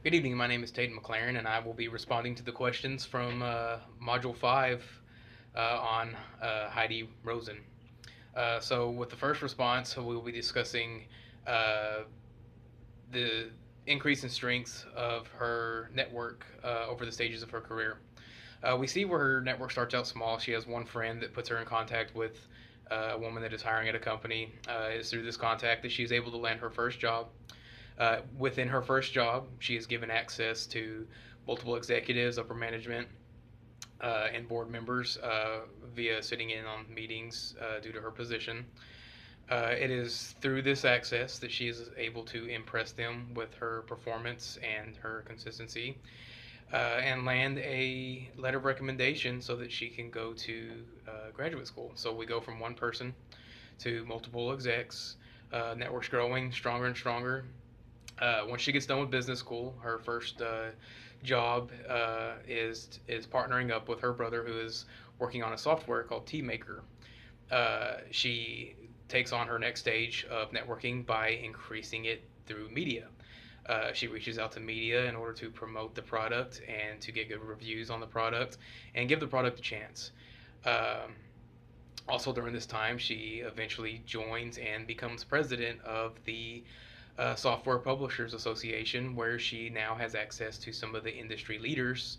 Good evening. My name is Tayton McLaren, and I will be responding to the questions from Module 5 on Heidi Roizen. With the first response, we will be discussing uh, the increase in strength of her network over the stages of her career. We see where her network starts out small. She has one friend that puts her in contact with a woman that is hiring at a company. It's through this contact that she is able to land her first job. Within her first job, she is given access to multiple executives, upper management, and board members via sitting in on meetings due to her position. It is through this access that she is able to impress them with her performance and her consistency, and land a letter of recommendation so that she can go to graduate school. So we go from one person to multiple execs. Network's growing stronger and stronger. Once she gets done with business school, her first job is partnering up with her brother, who is working on a software called TeamMaker. She takes on her next stage of networking by increasing it through media. She reaches out to media in order to promote the product and to get good reviews on the product and give the product a chance. Um, Also, during this time, she eventually joins and becomes president of the Software Publishers Association, where she now has access to some of the industry leaders,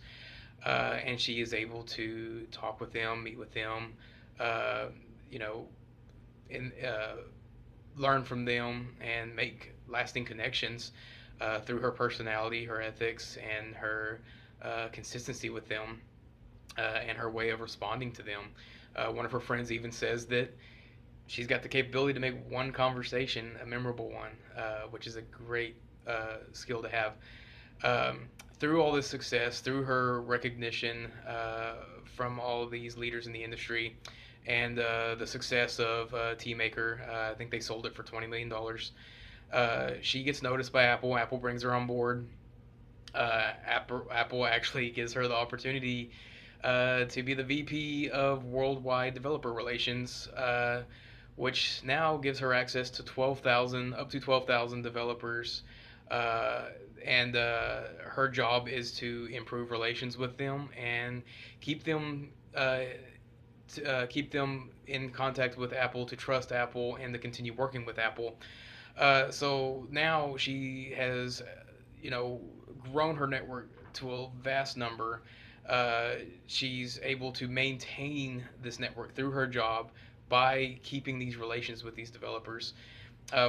and she is able to talk with them, meet with them, uh, you know, and learn from them and make lasting connections through her personality, her ethics, and her consistency with them, and her way of responding to them. One of her friends even says that she's got the capability to make one conversation a memorable one, which is a great skill to have. Um, Through all this success, through her recognition from all of these leaders in the industry, and the success of Teamaker, I think they sold it for $20 million. She gets noticed by Apple. Apple brings her on board. Apple actually gives her the opportunity to be the VP of Worldwide Developer Relations, which now gives her access to 12,000, up to 12,000 developers. Uh, and Her job is to improve relations with them and keep them keep them in contact with Apple, to trust Apple and to continue working with Apple. So now she has, you know, grown her network to a vast number. Uh, she's able to maintain this network through her job by keeping these relations with these developers.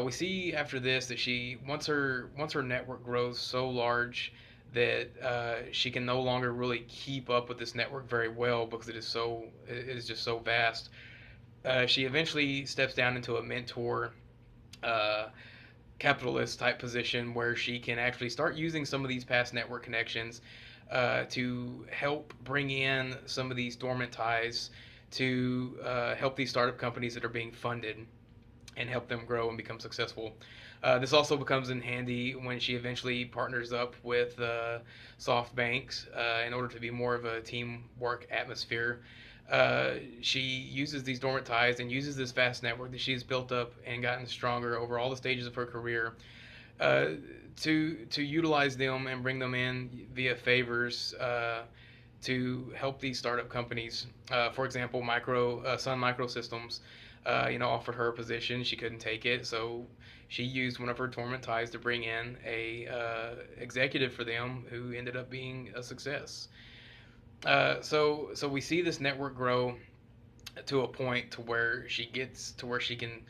We see after this that she once her network grows so large that she can no longer really keep up with this network very well because it is just so vast. She eventually steps down into a mentor uh, capitalist type position where she can actually start using some of these past network connections to help bring in some of these dormant ties to help these startup companies that are being funded and help them grow and become successful. This also becomes in handy when she eventually partners up with SoftBanks in order to be more of a teamwork atmosphere. She uses these dormant ties and uses this vast network that she's built up and gotten stronger over all the stages of her career uh, to utilize them and bring them in via favors to help these startup companies. For example, Sun Microsystems, offered her a position. She couldn't take it, so she used one of her dormant ties to bring in a executive for them who ended up being a success. So we see this network grow to a point to where she gets to where she can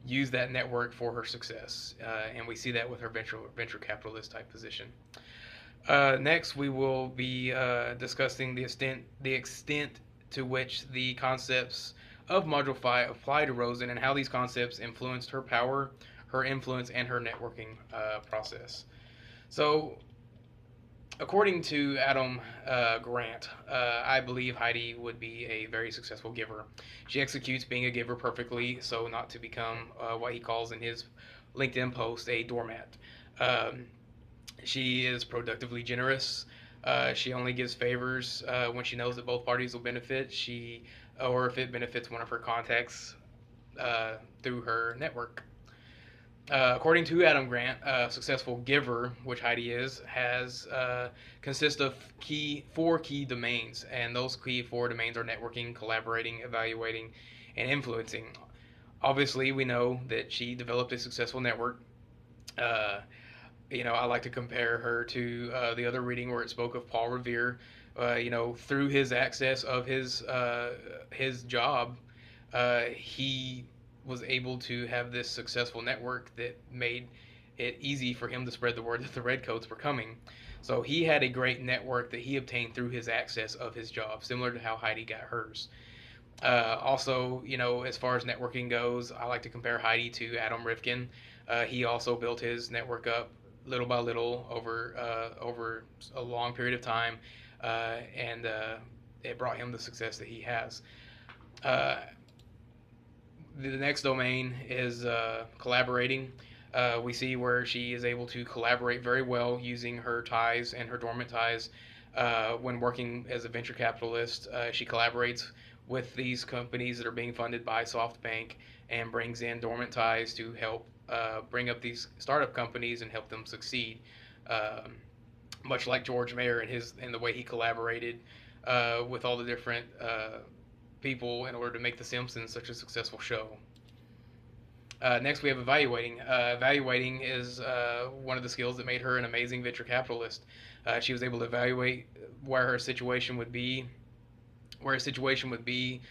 use that network for her success, and we see that with her venture capitalist type position. Next, we will be discussing the extent to which the concepts of Module 5 apply to Rosen and how these concepts influenced her power, her influence, and her networking process. So, according to Adam Grant, I believe Heidi would be a very successful giver. She executes being a giver perfectly, so not to become what he calls in his LinkedIn post a doormat. Um, she is productively generous. She only gives favors when she knows that both parties will benefit. Or if it benefits one of her contacts through her network. According to Adam Grant, a successful giver, which Heidi is, has consists of four key domains, and those key four domains are networking, collaborating, evaluating, and influencing. Obviously, we know that she developed a successful network. Uh, I like to compare her to the other reading where it spoke of Paul Revere. Through his access of his job, he was able to have this successful network that made it easy for him to spread the word that the redcoats were coming. So he had a great network that he obtained through his access of his job, similar to how Heidi got hers. Also, as far as networking goes, I like to compare Heidi to Adam Rifkin. He also built his network up little by little over a long period of time, and it brought him the success that he has. Uh, the next domain is collaborating. We see where she is able to collaborate very well using her ties and her dormant ties. When working as a venture capitalist, she collaborates with these companies that are being funded by SoftBank and brings in dormant ties to help bring up these startup companies and help them succeed. Um, Much like George Mayer and the way he collaborated with all the different people in order to make The Simpsons such a successful show. Next, we have evaluating. Evaluating is one of the skills that made her an amazing venture capitalist. She was able to evaluate where her situation would be, where a situation would be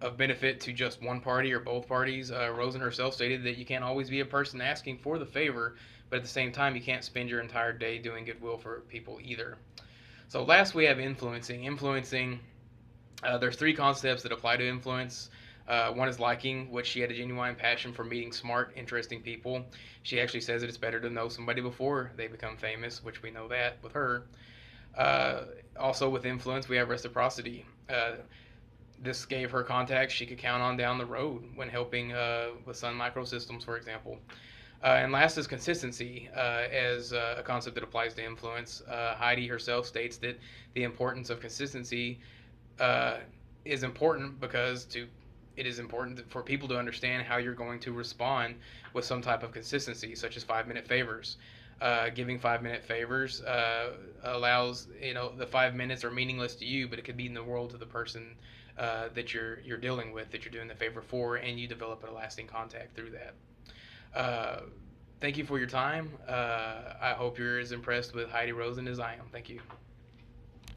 of benefit to just one party or both parties. Rosen herself stated that you can't always be a person asking for the favor, but at the same time, you can't spend your entire day doing goodwill for people either. So last, we have influencing. Influencing, there's three concepts that apply to influence. One is liking, which she had a genuine passion for meeting smart, interesting people. She actually says that it's better to know somebody before they become famous, which we know that with her. Uh, Also, with influence, we have reciprocity. This gave her contacts she could count on down the road when helping with Sun Microsystems, for example. And last is consistency, as a concept that applies to influence. Heidi herself states that the importance of consistency uh, is important because it is important for people to understand how you're going to respond with some type of consistency, such as 5-minute favors. Giving 5-minute favors allows the 5 minutes are meaningless to you, but it could mean the world to the person that you're dealing with, that you're doing the favor for, and you develop a lasting contact through that. Uh, Thank you for your time. I hope you're as impressed with Heidi Roizen as I am. Thank you.